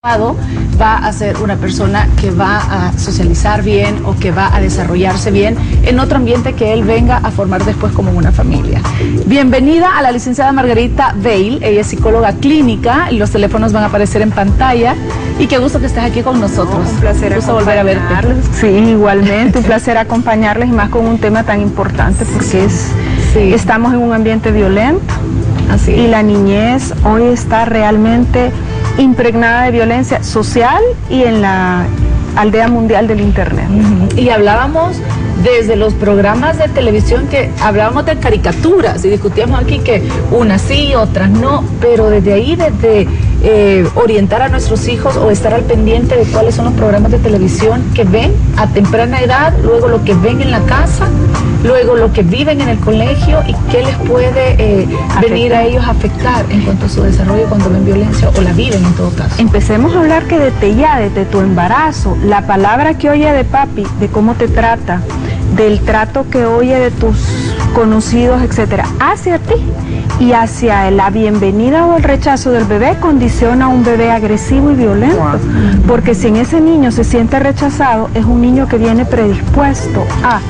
va a ser una persona que va a socializar bien o que va a desarrollarse bien en otro ambiente que él venga a formar después como una familia. Bienvenida a la licenciada Margarita Veil, ella es psicóloga clínica, los teléfonos van a aparecer en pantalla y qué gusto que estés aquí con nosotros. Un placer volver a verte. Sí, igualmente, un placer acompañarles y más con un tema tan importante porque estamos en un ambiente violento. Así es. Y la niñez hoy está realmente impregnada de violencia social y en la aldea mundial del internet. Y hablábamos desde los programas de televisión que hablábamos de caricaturas y discutíamos aquí que unas sí, otras no, pero desde ahí, desde orientar a nuestros hijos o estar al pendiente de cuáles son los programas de televisión que ven a temprana edad, luego lo que ven en la casa, luego lo que viven en el colegio y qué les puede venir a ellos a afectar en cuanto a su desarrollo cuando ven violencia o la viven en todo caso. Empecemos a hablar que desde tu embarazo, la palabra que oye de papi, de cómo te trata, del trato que oye de tus conocidos, etcétera, hacia ti y hacia la bienvenida o el rechazo del bebé condiciona a un bebé agresivo y violento, porque si en ese niño se siente rechazado, es un niño que viene predispuesto a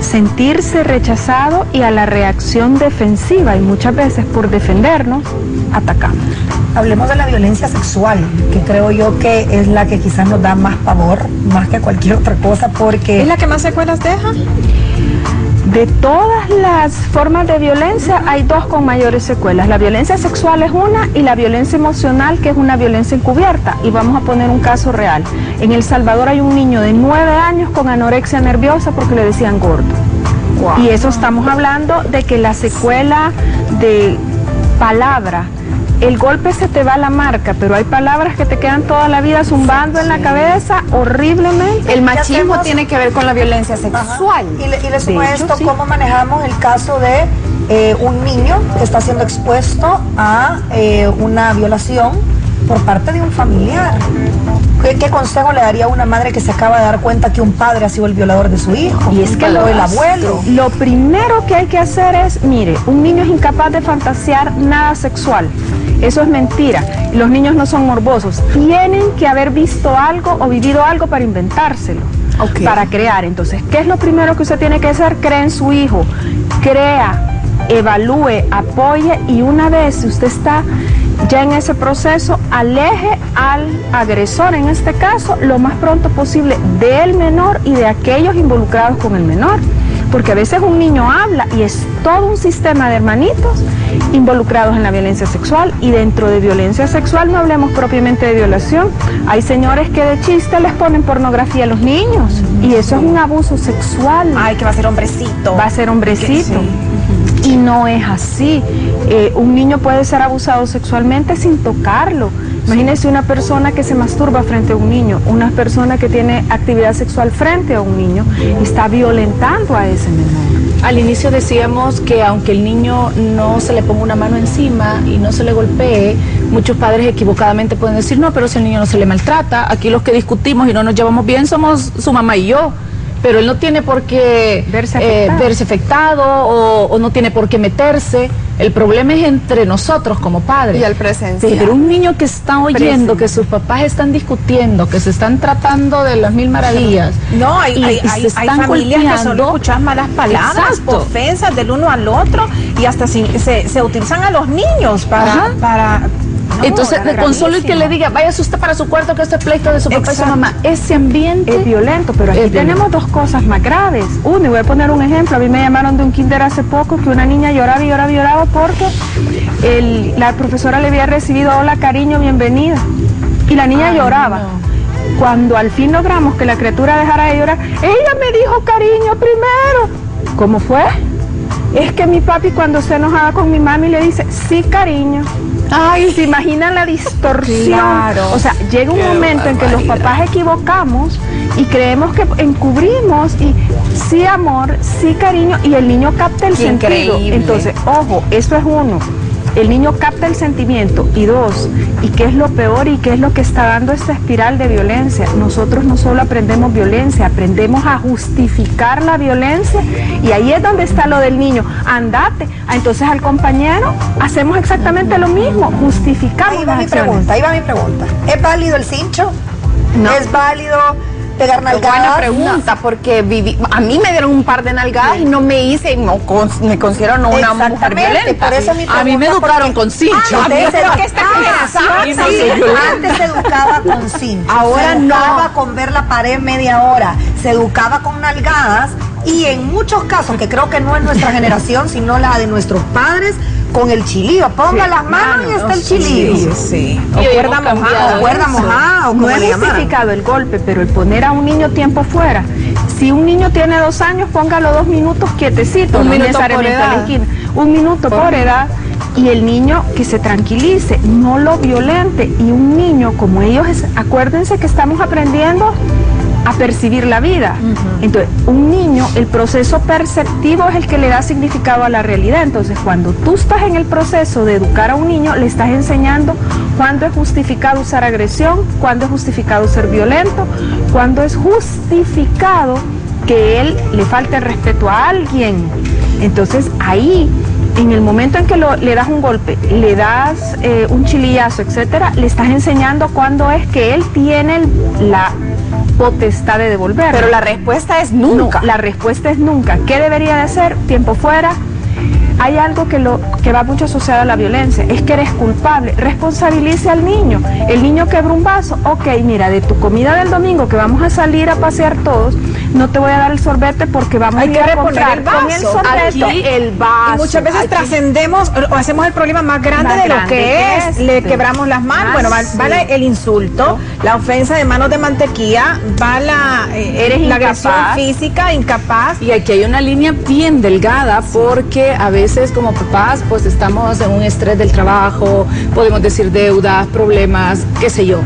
sentirse rechazado y a la reacción defensiva, y muchas veces por defendernos, atacamos. Hablemos de la violencia sexual, que creo yo que es la que quizás nos da más pavor, más que cualquier otra cosa, porque... ¿Es la que más secuelas deja? De todas las formas de violencia, hay dos con mayores secuelas. La violencia sexual es una y la violencia emocional, que es una violencia encubierta. Y vamos a poner un caso real. En El Salvador hay un niño de 9 años con anorexia nerviosa porque le decían gordo. Wow. Y eso estamos hablando de que la secuela de palabra, el golpe se te va a la marca, pero hay palabras que te quedan toda la vida zumbando en la cabeza horriblemente. El machismo tiene que ver con la violencia sexual. Y le sumo a esto, ¿cómo manejamos el caso de un niño que está siendo expuesto a una violación por parte de un familiar? ¿Qué consejo le daría a una madre que se acaba de dar cuenta que un padre ha sido el violador de su hijo? Y es que el abuelo. Lo primero que hay que hacer es, mire, un niño es incapaz de fantasear nada sexual. Eso es mentira. Los niños no son morbosos. Tienen que haber visto algo o vivido algo para inventárselo, para crear. Entonces, ¿qué es lo primero que usted tiene que hacer? Cree en su hijo, crea, evalúe, apoye, y una vez si usted está ya en ese proceso, aleje al agresor, en este caso, lo más pronto posible del menor y de aquellos involucrados con el menor. Porque a veces un niño habla y es todo un sistema de hermanitos involucrados en la violencia sexual, y dentro de violencia sexual no hablemos propiamente de violación. Hay señores que de chiste les ponen pornografía a los niños y eso es un abuso sexual. Ay, que va a ser hombrecito. Va a ser hombrecito. Y no es así. Un niño puede ser abusado sexualmente sin tocarlo. Imagínese una persona que se masturba frente a un niño, una persona que tiene actividad sexual frente a un niño, está violentando a ese menor. Al inicio decíamos que aunque el niño no se le ponga una mano encima y no se le golpee, muchos padres equivocadamente pueden decir, no, pero si el niño no se le maltrata, aquí los que discutimos y no nos llevamos bien somos su mamá y yo. Pero él no tiene por qué verse afectado o no tiene por qué meterse. El problema es entre nosotros como padres. Y al presenciar. Pero un niño que está oyendo que sus papás están discutiendo, que se están tratando de las mil maravillas. No, hay familias que solo escuchan malas palabras, ofensas del uno al otro, y hasta se utilizan a los niños para no, entonces, con solo el que le diga, váyase usted para su cuarto, que este es pleito de su papá y su mamá, ese ambiente es violento. Pero aquí tenemos dos cosas más graves. Uno, y voy a poner un ejemplo, a mí me llamaron de un kinder hace poco que una niña lloraba y lloraba y lloraba porque la profesora le había recibido hola, cariño, bienvenida, y la niña lloraba. No. Cuando al fin logramos que la criatura dejara de llorar, ella me dijo cariño primero. ¿Cómo fue? Es que mi papi cuando se enojaba con mi mami le dice, sí, cariño. Ay, ¿se imaginan la distorsión? Claro. O sea, llega un momento en que los papás equivocamos y creemos que encubrimos y sí amor, sí cariño, y el niño capta el sentido. Increíble. Entonces, ojo, eso es uno. el niño capta el sentimiento. Y dos, ¿y qué es lo peor y qué es lo que está dando esta espiral de violencia? Nosotros no solo aprendemos violencia, aprendemos a justificar la violencia, y ahí es donde está lo del niño. Andate. Entonces al compañero hacemos exactamente lo mismo, justificamos las acciones. Ahí va mi pregunta. ¿Es válido el cincho? No. ¿Es válido pegar nalgadas? Buena pregunta, porque a mí me dieron un par de nalgadas y no me hice, me considero no una mujer violenta. Por eso a mí me educaron con cincho. Antes se educaba con cincho. Ahora se educaba con ver la pared media hora. Se educaba con nalgadas, y en muchos casos, que creo que no es nuestra generación, sino la de nuestros padres, con el chilío. Ponga las manos y está el chilío. Sí. O cuerda mojada, o como no es justificado el golpe, pero el poner a un niño tiempo fuera. Si un niño tiene 2 años, póngalo 2 minutos quietecito, no necesariamente a la esquina. 1 minuto por edad, y el niño que se tranquilice, no lo violente. Y un niño como ellos, acuérdense que estamos aprendiendo a percibir la vida. Entonces, un niño, el proceso perceptivo es el que le da significado a la realidad. Entonces, cuando tú estás en el proceso de educar a un niño, le estás enseñando cuándo es justificado usar agresión, cuándo es justificado ser violento, cuándo es justificado que él le falte el respeto a alguien. Entonces, ahí, en el momento en que le das un golpe, le das un chilillazo, etcétera, le estás enseñando cuándo es que él tiene la potestad de devolver. Pero la respuesta es nunca. No, la respuesta es nunca. ¿Qué debería de ser? Tiempo fuera. Hay algo que va mucho asociado a la violencia, es que eres culpable. Responsabilice al niño. El niño quebró un vaso. Ok, mira, de tu comida del domingo, que vamos a salir a pasear todos, no te voy a dar el sorbete porque vamos a ir a comprar el vaso. con el sorbete Aquí, el vaso. Y muchas veces trascendemos o hacemos el problema más grande de lo que es. Le quebramos las manos. Bueno, va el insulto, la ofensa de manos de mantequilla, va la agresión física, incapaz. Y aquí hay una línea bien delgada, porque a veces como papás pues estamos en un estrés del trabajo, podemos decir deudas, problemas, qué sé yo,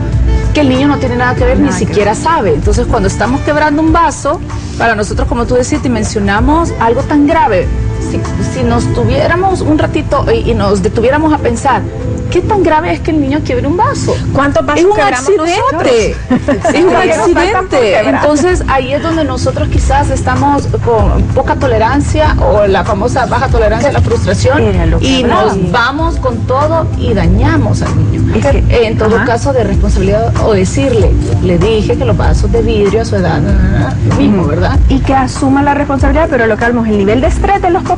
que el niño no tiene nada que ver, ni siquiera sabe. Entonces, cuando estamos quebrando un vaso, para nosotros, como tú decís, dimensionamos algo tan grave. Si nos tuviéramos un ratito y nos detuviéramos a pensar, ¿qué tan grave es que el niño quiebre un vaso? ¿Cuántos vasos quebramos nosotros? Es un accidente. Entonces, ahí es donde nosotros quizás estamos con poca tolerancia, o la famosa baja tolerancia a la frustración, y nos vamos con todo y dañamos al niño. En todo caso, de responsabilidad, o decirle, le dije que los vasos de vidrio a su edad, mismo, ¿verdad? Y que asuma la responsabilidad, pero lo que hablamos, el nivel de estrés de los papás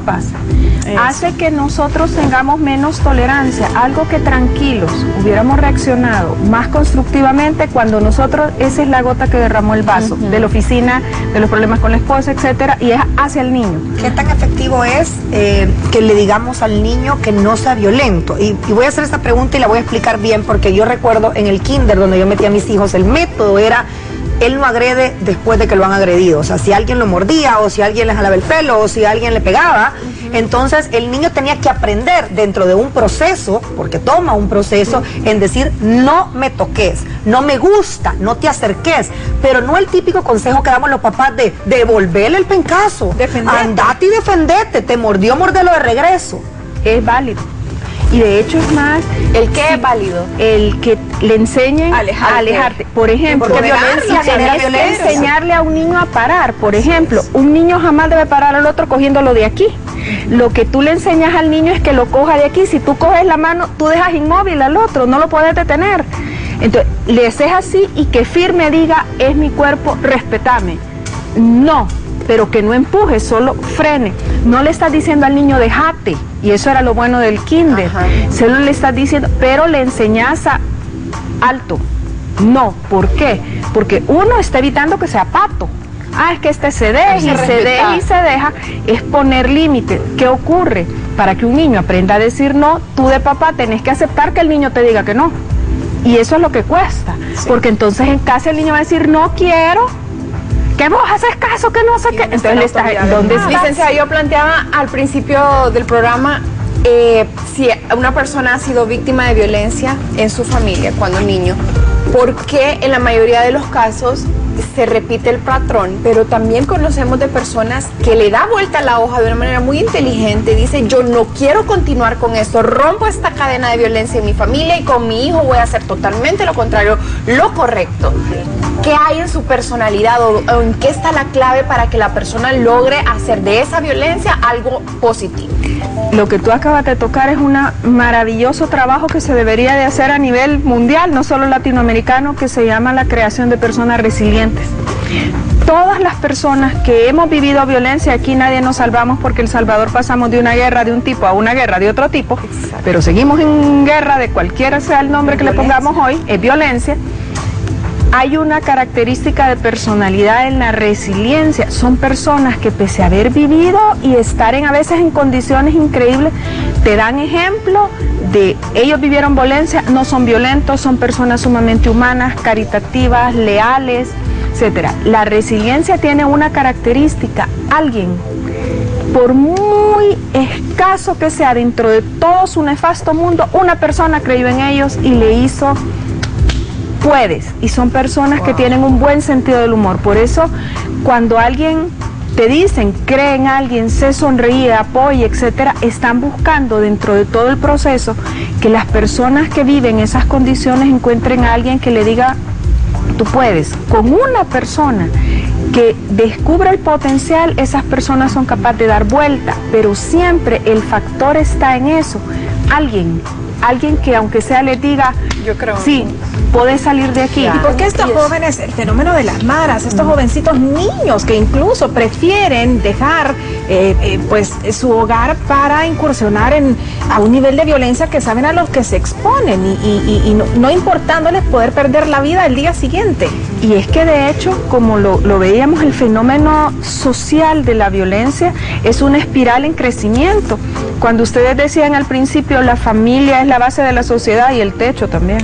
hace que nosotros tengamos menos tolerancia, algo que tranquilos hubiéramos reaccionado más constructivamente cuando nosotros, esa es la gota que derramó el vaso, de la oficina, de los problemas con la esposa, etcétera, y es hacia el niño. ¿Qué tan efectivo es que le digamos al niño que no sea violento? Y voy a hacer esta pregunta y la voy a explicar bien, porque yo recuerdo en el kinder donde yo metí a mis hijos, el método era: él no agrede después de que lo han agredido. O sea, si alguien lo mordía, o si alguien le jalaba el pelo, o si alguien le pegaba, entonces el niño tenía que aprender dentro de un proceso, porque toma un proceso, en decir: no me toques, no me gusta, no te acerques. Pero no el típico consejo que damos los papás de devolverle el pencazo, andate y defendete, te mordió, mordelo de regreso. Es válido. Y de hecho es más, ¿el qué es válido? El que le enseñen a alejarte. Por ejemplo, enseñarle a un niño a parar. Por ejemplo, un niño jamás debe parar al otro cogiéndolo de aquí. Lo que tú le enseñas al niño es que lo coja de aquí. Si tú coges la mano, tú dejas inmóvil al otro, no lo puedes detener. Entonces, le haces así y que firme diga: es mi cuerpo, respétame. No, pero que no empuje, solo frene. No le estás diciendo al niño: déjate. Y eso era lo bueno del kinder. Solo le estás diciendo, pero le enseñas a alto. No, ¿por qué? Porque uno está evitando que sea pato. Es que este se deja y se deja y se deja. Es poner límite. ¿Qué ocurre? Para que un niño aprenda a decir no, tú de papá tenés que aceptar que el niño te diga que no. Y eso es lo que cuesta. Porque entonces en casa el niño va a decir: no quiero, que vos haces caso, que no sé qué. Entonces le estás, ¿dónde estás? Licenciada, yo planteaba al principio del programa, si una persona ha sido víctima de violencia en su familia cuando niño, ¿por qué en la mayoría de los casos se repite el patrón, pero también conocemos de personas que le da vuelta a la hoja de una manera muy inteligente, dice yo no quiero continuar con esto, rompo esta cadena de violencia en mi familia y con mi hijo voy a hacer totalmente lo contrario, lo correcto. ¿Qué hay en su personalidad o en qué está la clave para que la persona logre hacer de esa violencia algo positivo? Lo que tú acabas de tocar es un maravilloso trabajo que se debería de hacer a nivel mundial, no solo latinoamericano, que se llama la creación de personas resilientes. Todas las personas que hemos vivido violencia, aquí nadie nos salvamos porque en El Salvador pasamos de una guerra de un tipo a una guerra de otro tipo, pero seguimos en guerra de cualquiera sea el nombre que le pongamos hoy, es violencia. Hay una característica de personalidad en la resiliencia. Son personas que pese a haber vivido y estar a veces en condiciones increíbles, te dan ejemplo de ellos vivieron violencia, no son violentos, son personas sumamente humanas, caritativas, leales, etcétera. La resiliencia tiene una característica, alguien, por muy escaso que sea dentro de todo su nefasto mundo, una persona creyó en ellos y le hizo puedes, y son personas que tienen un buen sentido del humor. Por eso, cuando alguien te dicen, cree en alguien, se sonríe, apoya, etcétera, están buscando dentro de todo el proceso que las personas que viven esas condiciones encuentren a alguien que le diga, tú puedes. Con una persona que descubra el potencial, esas personas son capaces de dar vuelta, pero siempre el factor está en eso, alguien que aunque sea les diga, yo creo, sí, podés salir de aquí. ¿Y por qué estos jóvenes, el fenómeno de las maras, estos jovencitos niños que incluso prefieren dejar pues su hogar para incursionar a un nivel de violencia que saben a los que se exponen y no importándoles poder perder la vida el día siguiente? Y es que de hecho, como lo veíamos, el fenómeno social de la violencia es una espiral en crecimiento. Cuando ustedes decían al principio, la familia es la base de la sociedad y el techo también,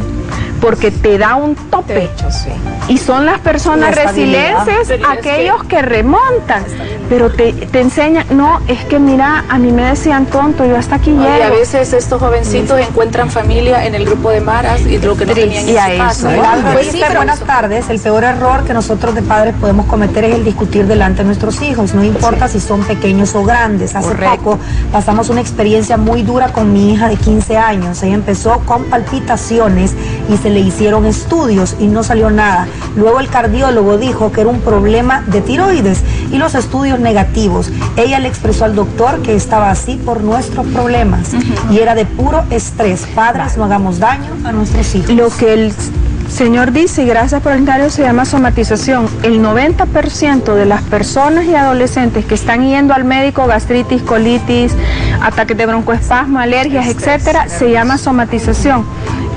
porque te da un tope. Techo, sí. Y son las personas resilientes, aquellos que remontan, pero te enseñan, no, es que mira, a mí me decían tonto, yo hasta aquí llego. Y a veces estos jovencitos encuentran familia en el grupo de maras y lo que no tenían en su casa. Pues sí, pero buenas tardes. El peor error que nosotros de padres podemos cometer es el discutir delante de nuestros hijos, no importa si son pequeños o grandes. Hace poco pasamos una experiencia muy dura con mi hija de 15 años. Ella empezó con palpitaciones y se le hicieron estudios y no salió nada. Luego el cardiólogo dijo que era un problema de tiroides y los estudios negativos. Ella le expresó al doctor que estaba así por nuestros problemas y era de puro estrés. Padres, no hagamos daño a nuestros hijos. Lo que el señor dice, y gracias por el comentario, se llama somatización. El 90% de las personas y adolescentes que están yendo al médico, gastritis, colitis, ataques de broncoespasmo, alergias, etcétera, se llama somatización.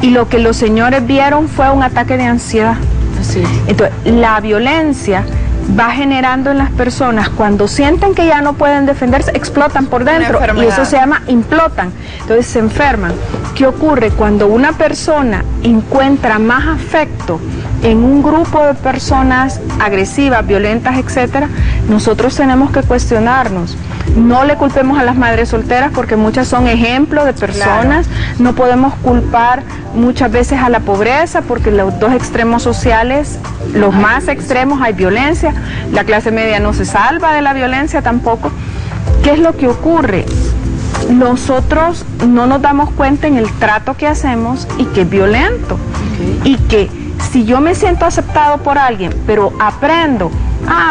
Y lo que los señores vieron fue un ataque de ansiedad. Sí. Entonces, la violencia va generando en las personas, cuando sienten que ya no pueden defenderse, explotan por dentro y eso se llama implotan, entonces se enferman. ¿Qué ocurre? Cuando una persona encuentra más afecto en un grupo de personas agresivas, violentas, etcétera, nosotros tenemos que cuestionarnos. No le culpemos a las madres solteras porque muchas son ejemplos de personas, no podemos culpar muchas veces a la pobreza porque los dos extremos sociales, los más extremos, hay violencia, la clase media no se salva de la violencia tampoco. ¿Qué es lo que ocurre? Nosotros no nos damos cuenta en el trato que hacemos y que es violento, y que si yo me siento aceptado por alguien, pero aprendo,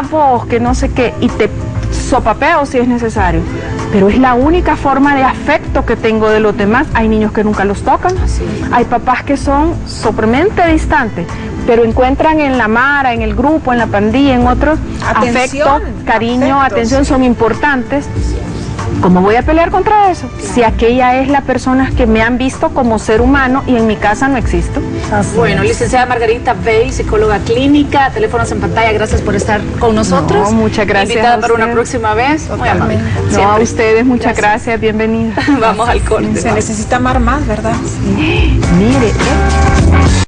vos que no sé qué, y te sopapeo si es necesario, pero es la única forma de afecto que tengo de los demás. Hay niños que nunca los tocan, hay papás que son supremamente distantes, pero encuentran en la mara, en el grupo, en la pandilla, en otros, afecto, cariño, atención, son importantes. ¿Cómo voy a pelear contra eso? Si aquella es la persona que me han visto como ser humano y en mi casa no existo. Bueno, licenciada Margarita Bey, psicóloga clínica, teléfonos en pantalla, gracias por estar con nosotros. No, muchas gracias. Invitada para una próxima vez. Muy amable. No, a ustedes, muchas gracias, bienvenida. Vamos al corte. Se necesita amar más, ¿verdad? Sí. Mire.